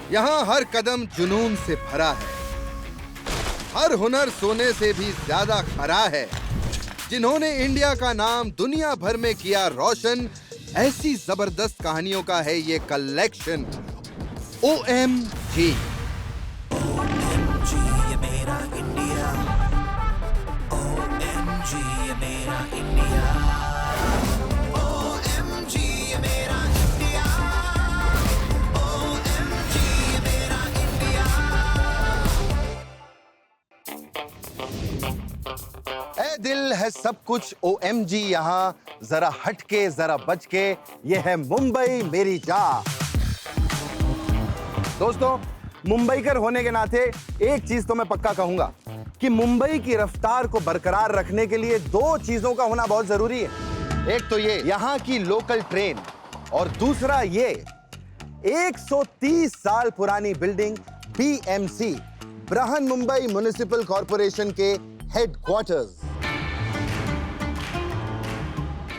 यहाँ हर कदम जुनून से भरा है, हर हुनर सोने से भी ज्यादा खरा है। जिन्होंने इंडिया का नाम दुनिया भर में किया रोशन, ऐसी जबरदस्त कहानियों का है ये कलेक्शन। OMG। दिल है सब कुछ OMG, यहाँ जरा हटके जरा बच के, ये है मुंबई मेरी जान। दोस्तों, मुंबईकर होने के नाते एक चीज तो मैं पक्का कहूंगा कि मुंबई की रफ्तार को बरकरार रखने के लिए दो चीजों का होना बहुत जरूरी है। एक तो ये यहाँ की लोकल ट्रेन, और दूसरा ये 130 साल पुरानी building BMC, Brihanmumbai municipal corporation के हेडक्वार्टर्स।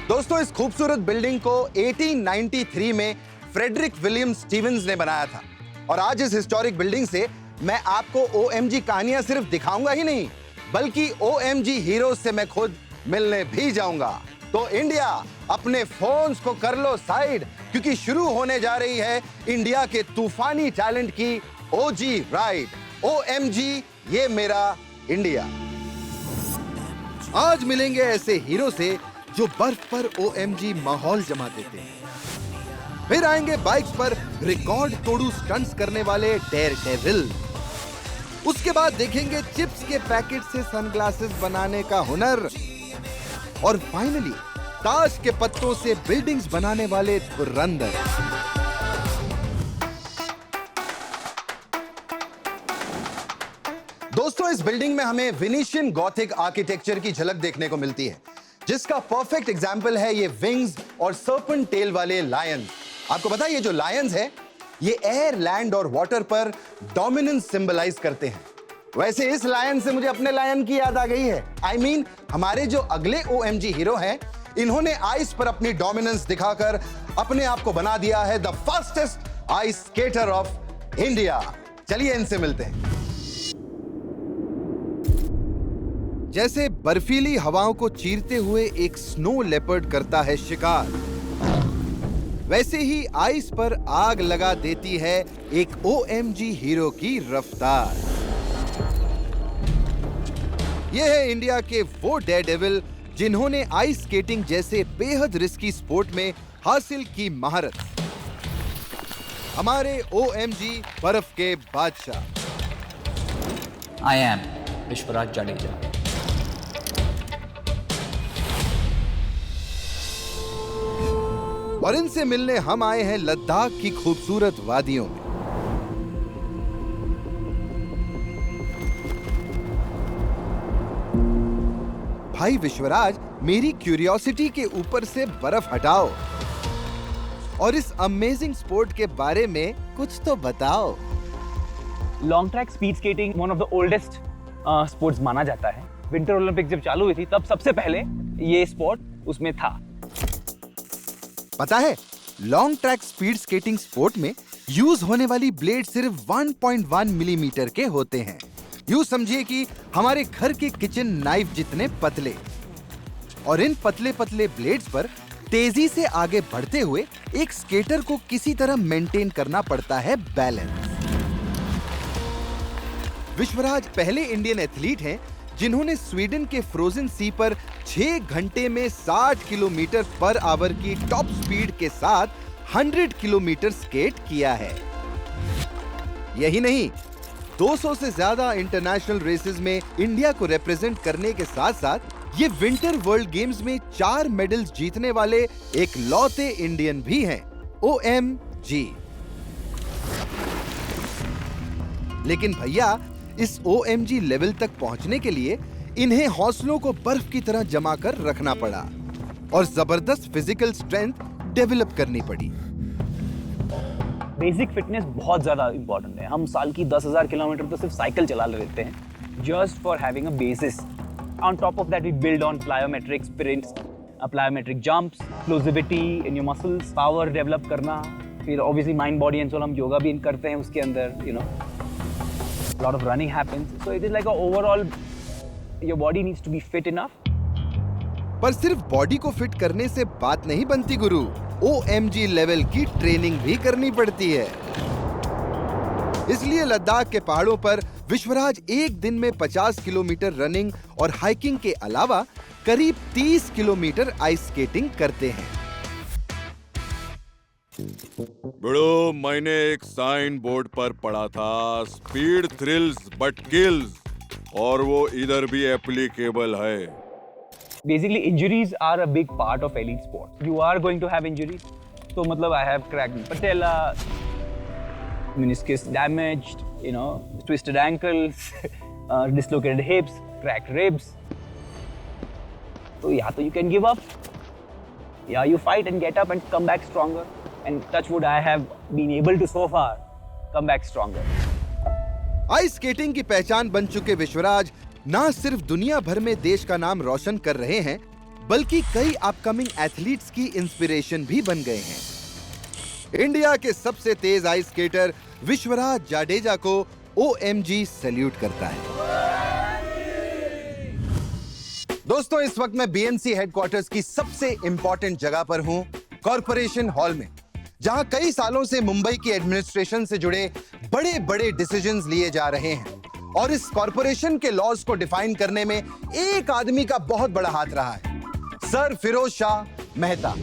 दोस्तों, इस खूबसूरत बिल्डिंग को 1893 में फ्रेडरिक विलियम स्टीवंस ने बनाया था, और आज इस हिस्टोरिक बिल्डिंग से मैं आपको OMG कहानियां सिर्फ दिखाऊंगा ही नहीं, बल्कि OMG हीरोज से मैं खुद मिलने भी जाऊंगा। तो इंडिया, अपने फोन्स को कर लो साइड, क्योंकि शुरू होने जा रही है इंडिया के तूफानी टैलेंट की OG राइड। OMG, ये मेरा इंडिया। आज मिलेंगे ऐसे हीरो से जो बर्फ पर OMG माहौल जमा देते हैं। फिर आएंगे बाइक्स पर रिकॉर्ड तोड़ू स्टंट्स करने वाले डेयर डेविल। उसके बाद देखेंगे चिप्स के पैकेट से सनग्लासेस बनाने का हुनर। और फाइनली ताश के पत्तों से बिल्डिंग्स बनाने वाले धुरंधर। दोस्तों, इस बिल्डिंग में हमें वेनिशियन गॉथिक आर्किटेक्चर की झलक देखने को मिलती है, जिसका परफेक्ट एग्जाम्पल है ये विंग्स और सर्पेंट टेल वाले लायंस। आपको पता है, ये जो लायंस है, ये एयर, लैंड और वाटर पर डोमिनेंस सिंबलाइज करते हैं। वैसे इस लायन से मुझे अपने लायन की याद आ गई है। I mean, हमारे जो अगले OMG हीरो हैं, इन्होंने आइस पर अपनी डोमिनेंस दिखाकर अपने आप को बना दिया है the fastest ice skater of India. चलिए इनसे मिलते हैं। जैसे बर्फीली हवाओं को चीरते हुए एक स्नो लेपर्ड करता है शिकार, वैसे ही आइस पर आग लगा देती है एक OMG हीरो की रफ्तार। ये है इंडिया के वो डेयरडेविल जिन्होंने आइस स्केटिंग जैसे बेहद रिस्की स्पोर्ट में हासिल की महारत। हमारे OMG बर्फ के बादशाह। I am Vishwaraj Jadeja. और इनसे मिलने हम आए हैं लद्दाख की खूबसूरत वादियों में। भाई विश्वराज, मेरी क्यूरियोसिटी के ऊपर से बर्फ हटाओ और इस अमेजिंग स्पोर्ट के बारे में कुछ तो बताओ। Long track speed skating one of the oldest sports माना जाता है। विंटर ओलंपिक जब चालू हुई थी, तब सबसे पहले ये स्पोर्ट उसमें था। पता है, long track speed skating sport में यूज होने वाली ब्लेड सिर्फ 1.1 मिलीमीटर के होते हैं। यूं समझिए कि हमारे घर के किचन नाइफ जितने पतले। और इन पतले पतले ब्लेड्स पर तेजी से आगे बढ़ते हुए एक स्केटर को किसी तरह मेंटेन करना पड़ता है बैलेंस। विश्वराज पहले इंडियन एथलीट हैं जिन्होंने स्वीडन के फ्रोजन सी पर 6 घंटे में 60 किलोमीटर पर आवर की टॉप स्पीड के साथ 100 किलोमीटर स्केट किया है। यही नहीं, 200 से ज्यादा इंटरनेशनल रेसेस में इंडिया को रिप्रेजेंट करने के साथ साथ ये विंटर वर्ल्ड गेम्स में 4 मेडल्स जीतने वाले एक लौते इंडियन भी हैं। OMG। लेकिन भैया, इस OMG लेवल तक पहुंचने के लिए इन्हें हौसलों को बर्फ की तरह जमा कर रखना पड़ा और जबरदस्त फिजिकल स्ट्रेंथ डेवलप करनी पड़ी। बेसिक फिटनेस बहुत ज्यादा इंपॉर्टेंट है। हम साल की 10,000 किलोमीटर तो सिर्फ साइकिल चला लेते हैं, just for having a basis. On top of that we build on plyometric sprints, plyometric jumps, explosivity in your muscles, power develop करना, फिर obviously mind body and soul हम योगा भी करते हैं उसके अंदर, you know, a lot of running happens. So it is like a overall, your body needs to be fit enough. पर सिर्फ बॉडी को फिट करने से बात नहीं बनती गुरु, OMG लेवल की ट्रेनिंग भी करनी पड़ती है। इसलिए लद्दाख के पहाड़ों पर विश्वराज एक दिन में 50 किलोमीटर रनिंग और हाइकिंग के अलावा करीब 30 किलोमीटर आइस स्केटिंग करते हैं। बड़ो, मैंने एक साइन बोर्ड पर पढ़ा था, स्पीड थ्रिल्स बट किल्स, और वो इधर भी एप्लीकेबल है। Basically, injuries are a big part of elite sports. You are going to have injuries. So, मतलब I have cracked patella, meniscus damaged, you know, twisted ankles, dislocated hips, cracked ribs. So, yeah, so you can give up. Yeah, you fight and get up and come back stronger. And touch wood, I have been able to so far come back stronger. Ice skating की पहचान बन चुके विश्वराज ना सिर्फ दुनिया भर में देश का नाम रोशन कर रहे हैं, बल्कि कई अपकमिंग एथलीट्स की इंस्पिरेशन भी बन गए हैं। इंडिया के सबसे तेज आइस स्केटर विश्वराज जाडेजा को OMG सैल्यूट करता है। दोस्तों, इस वक्त मैं BNC हेडक्वार्टर्स की सबसे इंपॉर्टेंट जगह पर हूं, कॉर्पोरेशन हॉल में, जहां कई सालों से मुंबई की एडमिनिस्ट्रेशन से जुड़े बड़े बड़े डिसीजंस लिए जा रहे हैं। और इस कॉर्पोरेशन के लॉज को डिफाइन करने में एक आदमी का बहुत बड़ा हाथ रहा है, सर फिरोज शाह मेहता।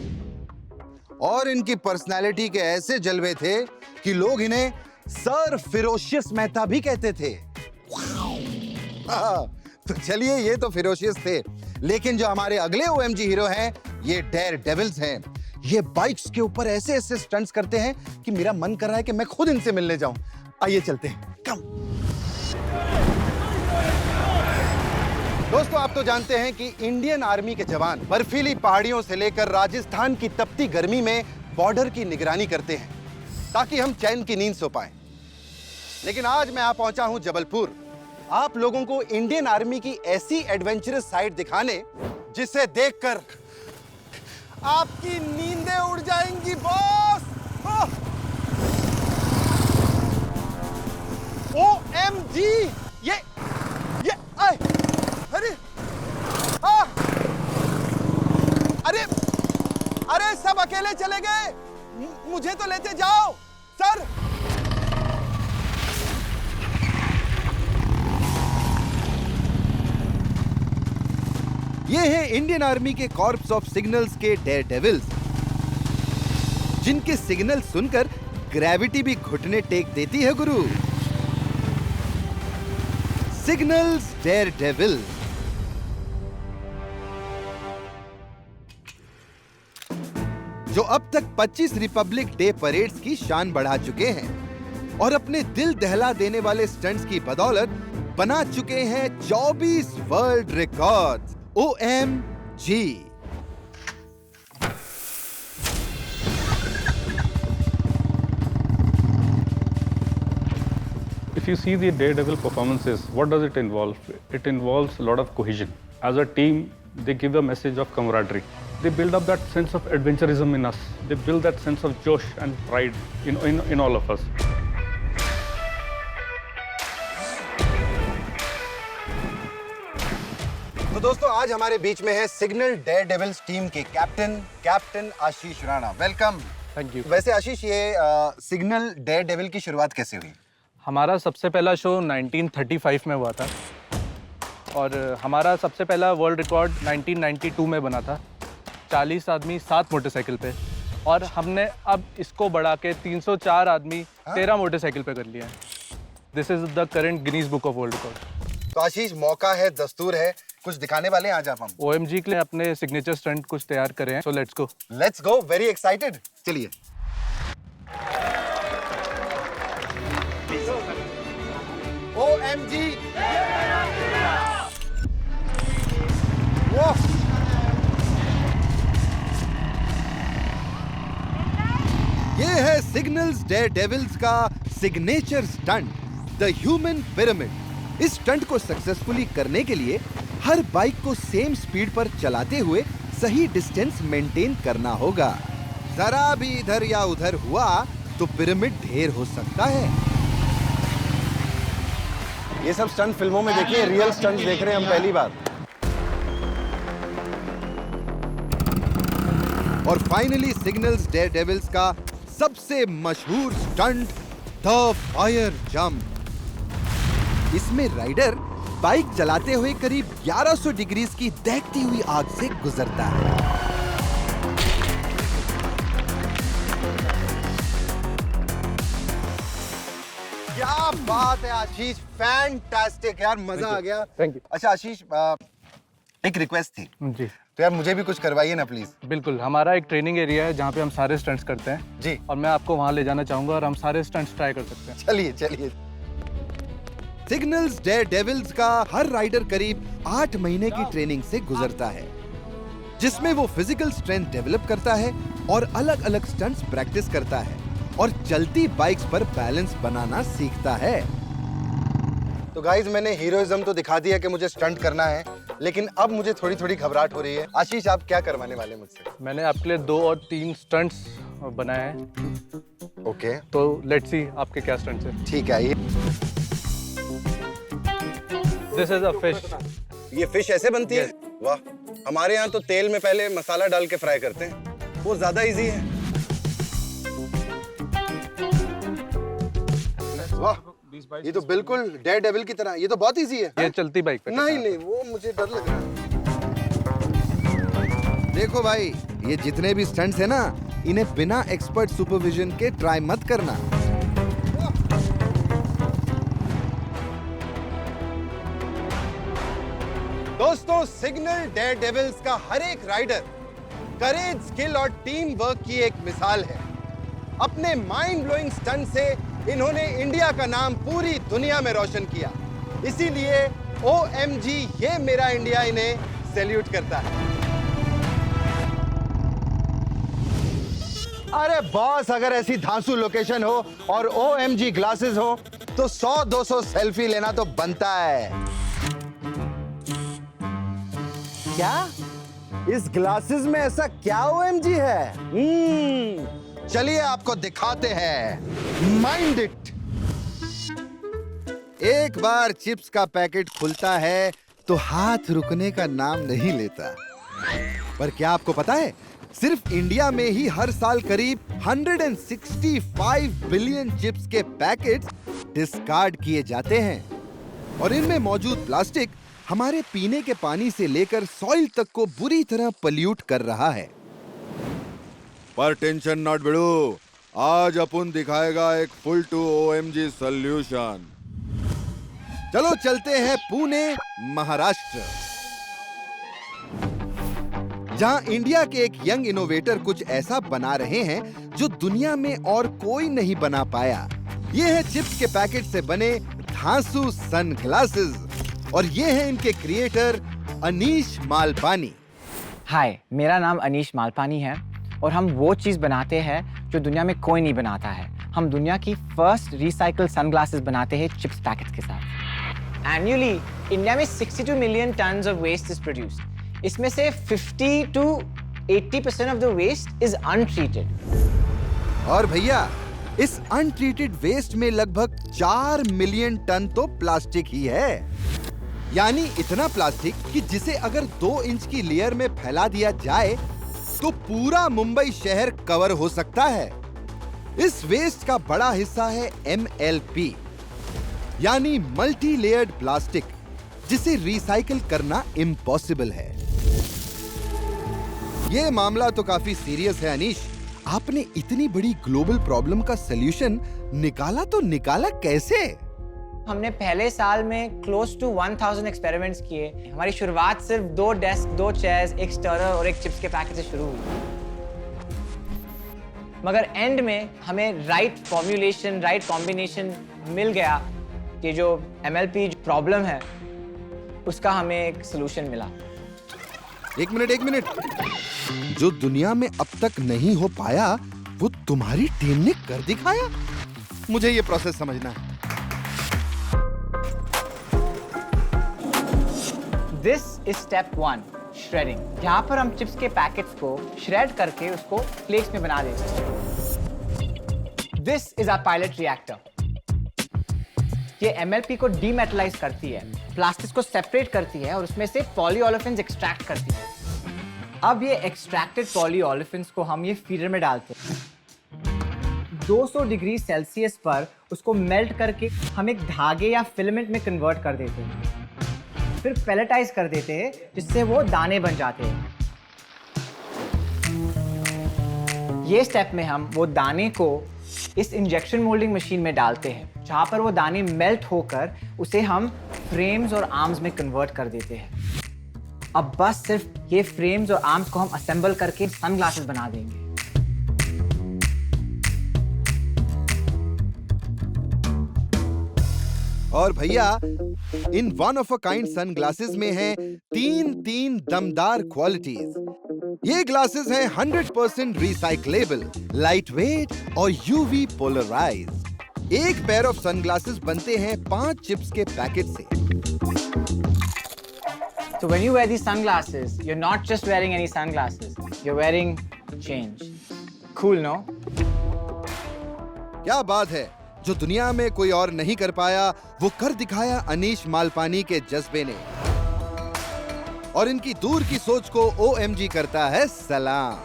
और इनकी पर्सनालिटी के ऐसे जलवे थे कि लोग इन्हें सर फिरोशियस मेहता भी कहते थे। तो चलिए, ये तो फिरोशियस थे, लेकिन जो हमारे अगले OMG हीरो हैं, ये डेयर डेविल्स हैं। ये बाइक्स के ऊपर ऐसे ऐसे स्टंट्स करते हैं कि मेरा मन कर रहा है कि मैं खुद इनसे मिलने जाऊं। आइए चलते हैं, कम। दोस्तों, आप तो जानते हैं कि इंडियन आर्मी के जवान बर्फीली पहाड़ियों से लेकर राजस्थान की तपती गर्मी में बॉर्डर की निगरानी करते हैं ताकि हम चैन की नींद सो पाएं। लेकिन आज मैं यहाँ पहुंचा हूं जबलपुर, आप लोगों को इंडियन आर्मी की ऐसी एडवेंचरस साइट दिखाने जिसे देखकर आपकी नींदें उड़ जाएंगी बॉस। OMG, ये आए, अरे अरे सब अकेले चले गए, मुझे तो लेते जाओ सर। ये हैं इंडियन आर्मी के कॉर्प्स ऑफ सिग्नल्स के डेयर डेविल्स, जिनके सिग्नल सुनकर ग्रेविटी भी घुटने टेक देती है गुरु। Signals dare devils. जो अब तक 25 रिपब्लिक डे परेड्स की शान बढ़ा चुके हैं और अपने दिल दहला देने वाले स्टंट्स की बदौलत बना चुके हैं 24 world records. OMG। If you see the Daredevil performances, what does it involve? It involves a lot of cohesion. As a team, they give a message of camaraderie. They build up that sense of adventurism in us. They build that sense of josh and pride in all of us. तो दोस्तों, आज हमारे बीच में है signal dare devils team के captain Ashish Rana. Welcome. Thank you. वैसे आशीष, ये signal dare devil की शुरुआत कैसे हुई? हमारा सबसे पहला शो 1935 में हुआ था और हमारा सबसे पहला वर्ल्ड रिकॉर्ड 1992 में बना था, 40 आदमी 7 मोटरसाइकिल पे, और हमने अब इसको बढ़ा के 304 आदमी 13 मोटरसाइकिल पे कर लिया है। This is the current Guinness book of world record. तो आशीष, मौका है, दस्तूर है, कुछ दिखाने वाले हैं आज आप हम। OMG के लिए अपने सिग्नेचर स्टंट कुछ तैयार करे हैं, so let's go. Very excited. चलिए। OMG। वो ये है सिग्नल्स डेयर डेविल्स का signature stunt, the human pyramid. इस स्टंट को सक्सेसफुली करने के लिए हर बाइक को सेम स्पीड पर चलाते हुए सही डिस्टेंस मेंटेन करना होगा। जरा भी इधर या उधर हुआ तो पिरामिड ढेर हो सकता है। ये सब स्टंट फिल्मों में देखिए, रियल स्टंट देख रहे हैं हम पहली बार। और फाइनली सिग्नल्स डेयरडेविल्स का सबसे मशहूर स्टंट, द फायर जंप। इसमें राइडर बाइक चलाते हुए करीब 1100 डिग्री की दहकती हुई आग से गुजरता है। क्या बात है आशीष, फैंटास्टिक यार, मजा आ गया। Thank you. अच्छा आशीष, एक रिक्वेस्ट थी, जी तो यार मुझे भी कुछ करवाइए ना प्लीज। बिल्कुल, हमारा एक ट्रेनिंग एरिया है जहाँ पे हम सारे स्टंट्स करते हैं जी। और मैं आपको वहाँ ले जाना चाहूँगा और हम सारे स्टंट्स ट्राई कर सकते हैं। चलिए चलिए। सिग्नल्स डेयरडेविल्स का हर राइडर करीब 8 महीने की ट्रेनिंग से गुजरता है, जिसमें वो फिजिकल स्ट्रेंथ डेवलप करता है और अलग अलग स्टंट्स प्रैक्टिस करता है और चलती बाइक्स पर बैलेंस बनाना सीखता है। तो गाइस, मैंने हीरोइज्म तो दिखा दिया कि मुझे स्टंट करना है, लेकिन अब मुझे थोड़ी थोड़ी घबराहट हो रही है। आशीष, आप क्या करवाने वाले मुझसे? मैंने आपके लिए 2 और 3 स्टंट्स बनाए हैं, ओके, तो लेट्स सी आपके क्या स्टंट्स हैं। ठीक है। ये दिस इज अ फिश। ये फिश ऐसे बनती है? वाह, हमारे यहाँ तो तेल में पहले मसाला डाल के फ्राई करते हैं, वो ज्यादा इजी है। वाह, ये तो बिल्कुल डेयरडेविल की तरह, ये तो बहुत इजी है। ये चलती बाइक पे। नहीं नहीं, वो मुझे डर लग रहा है। देखो भाई, ये जितने भी स्टंट्स है ना, इन्हें बिना एक्सपर्ट सुपरविजन के ट्राई मत करना। दोस्तों, सिग्नल डेयरडेविल्स का हर एक राइडर करेज, स्किल और टीम वर्क की एक मिसाल है। अपने माइंड ब्लोइंग स्टंट से इन्होंने इंडिया का नाम पूरी दुनिया में रोशन किया। इसीलिए OMG ये मेरा इंडिया इन्हें सैल्यूट करता है। अरे बॉस, अगर ऐसी धांसू लोकेशन हो और OMG ग्लासेस हो तो 100-200 सेल्फी लेना तो बनता है। क्या इस ग्लासेस में ऐसा क्या OMG है? चलिए आपको दिखाते हैं। Mind it. एक बार चिप्स का पैकेट खुलता है तो हाथ रुकने का नाम नहीं लेता। पर क्या आपको पता है, सिर्फ इंडिया में ही हर साल करीब 165 बिलियन चिप्स के पैकेट्स डिस्कार्ड किए जाते हैं और इनमें मौजूद प्लास्टिक हमारे पीने के पानी से लेकर सॉइल तक को बुरी तरह पल्यूट कर रहा है। पर टेंशन नॉट भिड़ो, आज अपन दिखाएगा एक फुल टू OMG सॉल्यूशन। चलो चलते हैं पुणे, महाराष्ट्र, जहां इंडिया के एक यंग इनोवेटर कुछ ऐसा बना रहे हैं जो दुनिया में और कोई नहीं बना पाया। ये है चिप्स के पैकेट से बने धांसू सनग्लासेस और ये है इनके क्रिएटर अनीश मालपानी। हाय, मेरा नाम अनीश मालपानी है और हम वो चीज़ बनाते हैं जो दुनिया में कोई नहीं बनाता है। हम दुनिया की फर्स्ट रिसाइकल सनग्लासेस बनाते हैं चिप्स पैकेट्स के साथ। एनुअली इंडिया में 62 million tonnes of waste is produced. इसमें से 50 to 80% of the waste is untreated. और भैया, इस अनट्रीटेड वेस्ट में लगभग 4 मिलियन टन तो प्लास्टिक ही है। यानी इतना प्लास्टिक कि जिसे अगर 2 इंच की लेयर में फैला दिया जाए तो पूरा मुंबई शहर कवर हो सकता है। इस वेस्ट का बड़ा हिस्सा है MLP, यानी मल्टी लेयर्ड प्लास्टिक, जिसे रिसाइकल करना इम्पॉसिबल है। यह मामला तो काफी सीरियस है अनीश। आपने इतनी बड़ी ग्लोबल प्रॉब्लम का सलूशन निकाला तो निकाला कैसे? हमने पहले साल में क्लोज टू 1000 एक्सपेरिमेंट्स किए। हमारी शुरुआत सिर्फ 2 डेस्क, 2 चेयर्स, एक स्टरर और एक चिप्स के पैकेट से शुरू हुई। मगर एंड में हमें राइट फॉर्म्यूलेशन, राइट कॉम्बिनेशन मिल गया कि जो MLP प्रॉब्लम है उसका हमें एक सलूशन मिला। एक मिनट। जो दुनिया में अब तक नहीं हो पाया वो तुम्हारी टीम ने कर दिखाया। मुझे ये प्रोसेस समझना है। This is step 1, श्रेडिंग, जहाँ पर हम चिप्स के पैकेट्स को श्रेड करके उसको फ्लेक्स में बना देते हैं। This is our pilot reactor. ये MLP को डीमेटलाइज करती है, प्लास्टिक्स को सेपरेट करती है और उसमें से पॉलीओलेफिन्स एक्सट्रैक्ट करती है। अब ये एक्सट्रैक्टेड पॉलीओलेफिन्स को हम ये फीडर में डालते हैं। 200 डिग्री सेल्सियस पर उसको मेल्ट करके हम एक धागे या फिलामेंट में कन्वर्ट कर देते हैं, फिर पेलेटाइज कर देते हैं जिससे वो दाने बन जाते हैं। ये स्टेप में हम वो दाने को इस इंजेक्शन मोल्डिंग मशीन में डालते हैं, जहाँ पर वो दाने मेल्ट होकर उसे हम फ्रेम्स और आर्म्स में कन्वर्ट कर देते हैं। अब बस सिर्फ ये फ्रेम्स और आर्म्स को हम असेंबल करके सनग्लासेस बना देंगे। और भैया, in one of a kind sunglasses में हैं तीन दमदार क्वालिटीज। ये ग्लासेस हैं 100% रिसाइक्लेबल, लाइट वेट और यूवी पोलराइज। एक पेयर ऑफ सनग्लासेस बनते हैं 5 चिप्स के पैकेट से। So when you wear these sunglasses, you're not just wearing any sunglasses, you're wearing change. Cool, no? क्या बात है, जो दुनिया में कोई और नहीं कर पाया वो कर दिखाया अनीश मालपानी के जज्बे ने। और इनकी दूर की सोच को OMG करता है सलाम।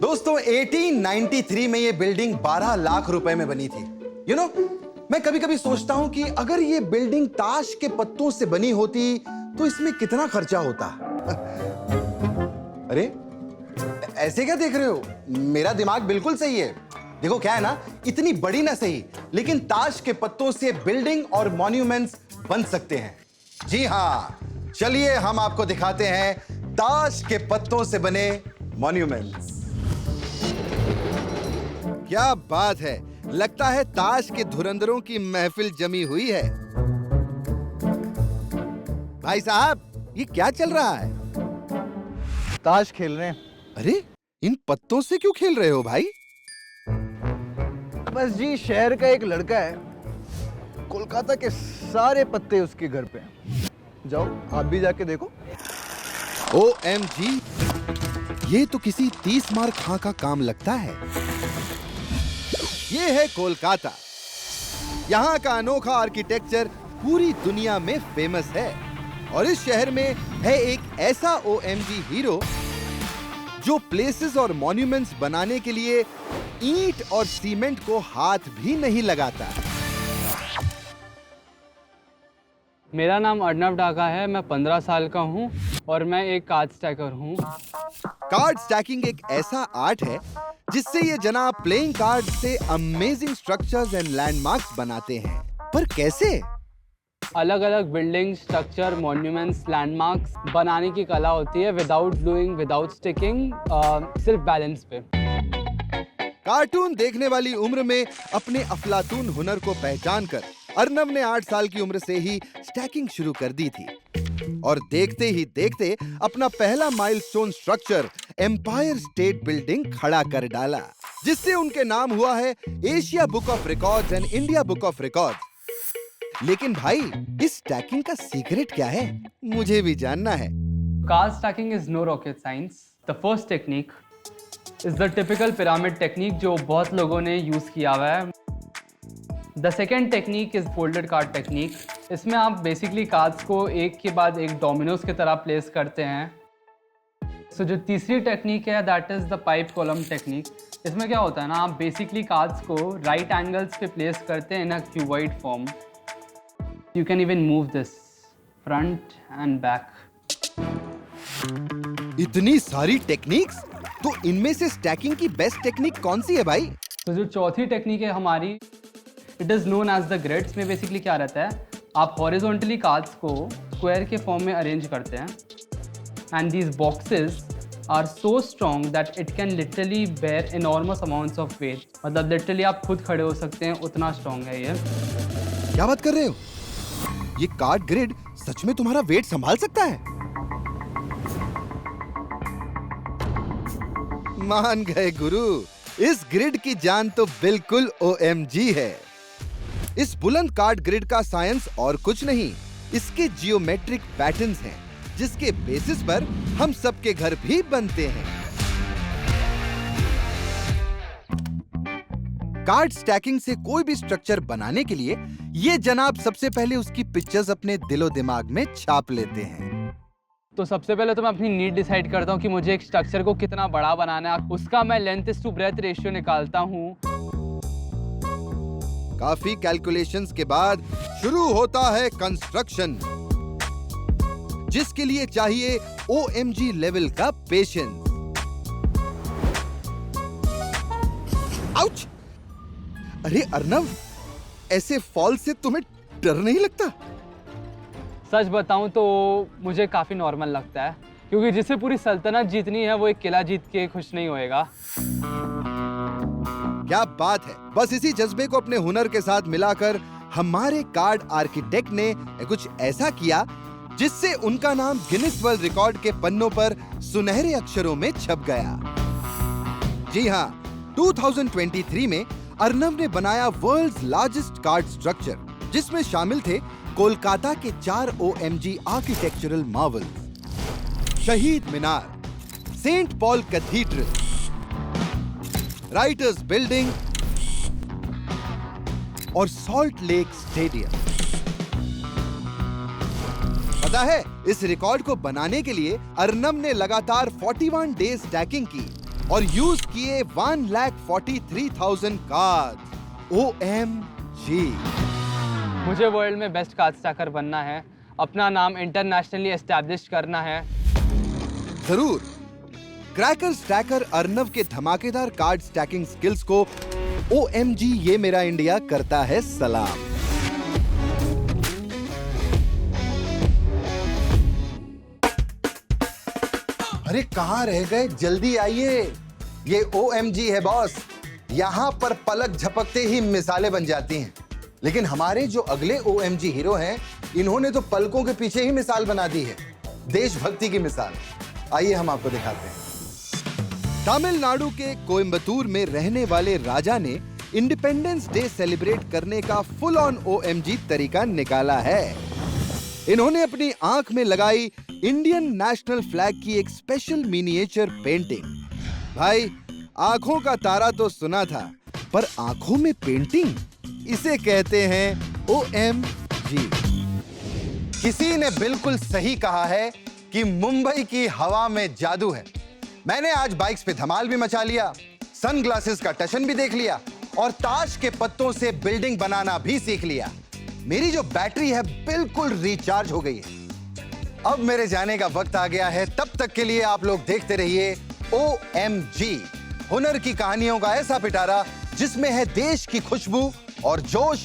दोस्तों, 1893 में ये बिल्डिंग 12 लाख रुपए में बनी थी। यू नो, मैं कभी कभी सोचता हूं कि अगर ये बिल्डिंग ताश के पत्तों से बनी होती तो इसमें कितना खर्चा होता। अरे ऐसे क्या देख रहे हो? मेरा दिमाग बिल्कुल सही है। देखो क्या है ना, इतनी बड़ी ना सही, लेकिन ताश के पत्तों से बिल्डिंग और मॉन्यूमेंट्स बन सकते हैं। जी हाँ, चलिए हम आपको दिखाते हैं ताश के पत्तों से बने मॉन्यूमेंट्स। क्या बात है, लगता है ताश के धुरंधरों की महफिल जमी हुई है। भाई साहब, ये क्या चल रहा है? ताश खेल रहे हैं। अरे, इन पत्तों से क्यों खेल रहे हो भाई? बस जी, शहर का एक लड़का है, कोलकाता के सारे पत्ते उसके घर पे हैं। जाओ आप भी जाके देखो। OMG, ये तो किसी 30 मार खां का काम लगता है। ये है कोलकाता। यहाँ का अनोखा आर्किटेक्चर पूरी दुनिया में फेमस है और इस शहर में है एक ऐसा OMG हीरो जो प्लेसेस और मॉन्यूमेंट्स बनाने के लिए ईंट और सीमेंट को हाथ भी नहीं लगाता। मेरा नाम अर्नब डागा है, मैं 15 साल का हूँ और मैं एक कार्ड स्टैकर हूँ। कार्ड स्टैकिंग एक ऐसा आर्ट है जिससे ये जनाब प्लेइंग कार्ड से अमेजिंग स्ट्रक्चर्स एंड लैंडमार्क्स बनाते हैं। पर कैसे? अलग अलग बिल्डिंग, स्ट्रक्चर, मॉन्यूमेंट्स, लैंडमार्क्स बनाने की कला होती है विदाउट ग्लूइंग, विदाउट स्टिकिंग, सिर्फ बैलेंस पे। कार्टून देखने वाली उम्र में अपने अफलातून हुनर को पहचान कर अर्नब ने 8 साल की उम्र से ही स्टैकिंग शुरू कर दी थी और देखते ही देखते अपना पहला milestone structure Empire State Building खड़ा कर डाला, जिससे उनके नाम हुआ है Asia Book of Records and India Book of Records. लेकिन भाई, इस स्टैकिंग का सीक्रेट क्या है? मुझे भी जानना है। Card stacking is no rocket science. The first technique is the typical pyramid technique जो बहुत लोगों ने यूज किया हुआ है। The second technique is folded card technique. इसमें आप बेसिकली कार्ड्स को एक के बाद एक डोमिनोज की तरह प्लेस करते हैं। सो जो तीसरी टेक्निक है that is the pipe column technique. इसमें क्या होता है ना, आप बेसिकली कार्ड्स को राइट एंगल्स पे प्लेस करते हैं in a cuboid form. You can even move this front and back. इतनी सारी टेक्निक्स, तो इनमें से स्टैकिंग की बेस्ट टेक्निक कौन सी है भाई? तो जो चौथी टेक्निक है हमारी, it is known as the grids. में बेसिकली क्या रहता है, आप हॉरिजॉन्टली कार्ड्स को स्क्वायर के फॉर्म में अरेंज करते हैं and these boxes are so strong that it can literally bear enormous amounts of weight. मतलब लिटरली आप खुद खड़े हो सकते हैं, उतना स्ट्रॉन्ग है ये। क्या बात कर रहे हो? ये कार्ड ग्रिड सच में तुम्हारा वेट संभाल सकता है? मान गए गुरु, इस ग्रिड की जान तो बिल्कुल OMG है। इस बुलंद कार्ड ग्रिड का साइंस और कुछ नहीं, इसके जियोमेट्रिक पैटर्न्स हैं, जिसके बेसिस पर हम सबके घर भी बनते हैं। कार्ड स्टैकिंग से कोई भी स्ट्रक्चर बनाने के लिए ये जनाब सबसे पहले उसकी पिक्चर्स अपने दिलो दिमाग में छाप लेते हैं। तो सबसे पहले तो मैं अपनी नीड डिसाइड करता हूँ कि मुझे एक स्ट्रक्चर को कितना बड़ा बनाना है, उसका मैं लेंथ टू ब्रेथ रेशियो निकालता हूँ। काफी कैलकुलेशंस के बाद शुरू होता है कंस्ट्रक्शन, जिसके लिए चाहिए OMG लेवल का पेशेंस। आउच! अरे अर्नव, ऐसे फॉल से तुम्हें डर नहीं लगता? सच बताऊं तो मुझे काफ़ी नॉर्मल लगता है, क्योंकि जिसे पूरी सल्तनत जीतनी है वो एक किला जीत के खुश नहीं होएगा। क्या बात है। बस इसी जज्बे को अपने हुनर के साथ मिलाकर हमारे कार्ड आर्किटेक्ट ने कुछ ऐसा किया जिससे उनका नाम गिनीज वर्ल्ड रिकॉर्ड के पन्नों पर सुनहरे अक्षरों में छप गया। जी हां, 2023 में अर्नव ने बनाया वर्ल्ड्स लार्जेस्ट कार्ड स्ट्रक्चर, जिसमें शामिल थे कोलकाता के 4 OMG architectural marvels, Shaheed Minar, Saint Paul cathedral, Writers Building और सॉल्ट लेक स्टेडियम। पता है, इस रिकॉर्ड को बनाने के लिए अर्नव ने लगातार 41 डेज स्टैकिंग की और यूज किए 1,43,000 कार्ड। OMG! मुझे वर्ल्ड में बेस्ट कार्ड स्टैकर बनना है, अपना नाम इंटरनेशनली एस्टैब्लिश करना है। जरूर। क्रैकर स्टैकर अर्नव के धमाकेदार कार्ड स्टैकिंग स्किल्स को OMG ये मेरा इंडिया करता है सलाम। अरे कहां रह गए, जल्दी आइए। ये OMG है बॉस, यहां पर पलक झपकते ही मिसालें बन जाती हैं। लेकिन हमारे जो अगले OMG हीरो हैं, इन्होंने तो पलकों के पीछे ही मिसाल बना दी है, देशभक्ति की मिसाल। आइए हम आपको दिखाते हैं। तमिलनाडु के कोयम्बतूर में रहने वाले राजा ने इंडिपेंडेंस डे सेलिब्रेट करने का फुल ऑन OMG तरीका निकाला है। इन्होंने अपनी आंख में लगाई इंडियन नेशनल फ्लैग की एक स्पेशल मिनिएचर पेंटिंग। भाई, आंखों का तारा तो सुना था, पर आंखों में पेंटिंग, इसे कहते हैं OMG। किसी ने बिल्कुल सही कहा है कि मुंबई की हवा में जादू है। मैंने आज बाइक्स पे धमाल भी मचा लिया, सनग्लासेस का टशन भी देख लिया और ताश के पत्तों से बिल्डिंग बनाना भी सीख लिया। मेरी जो बैटरी है बिल्कुल रिचार्ज हो गई है। अब मेरे जाने का वक्त आ गया है, तब तक के लिए आप लोग देखते रहिए OMG, हुनर की कहानियों का ऐसा पिटारा जिसमें है देश की खुशबू और जोश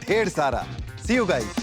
ढेर सारा। सी यू गाइस।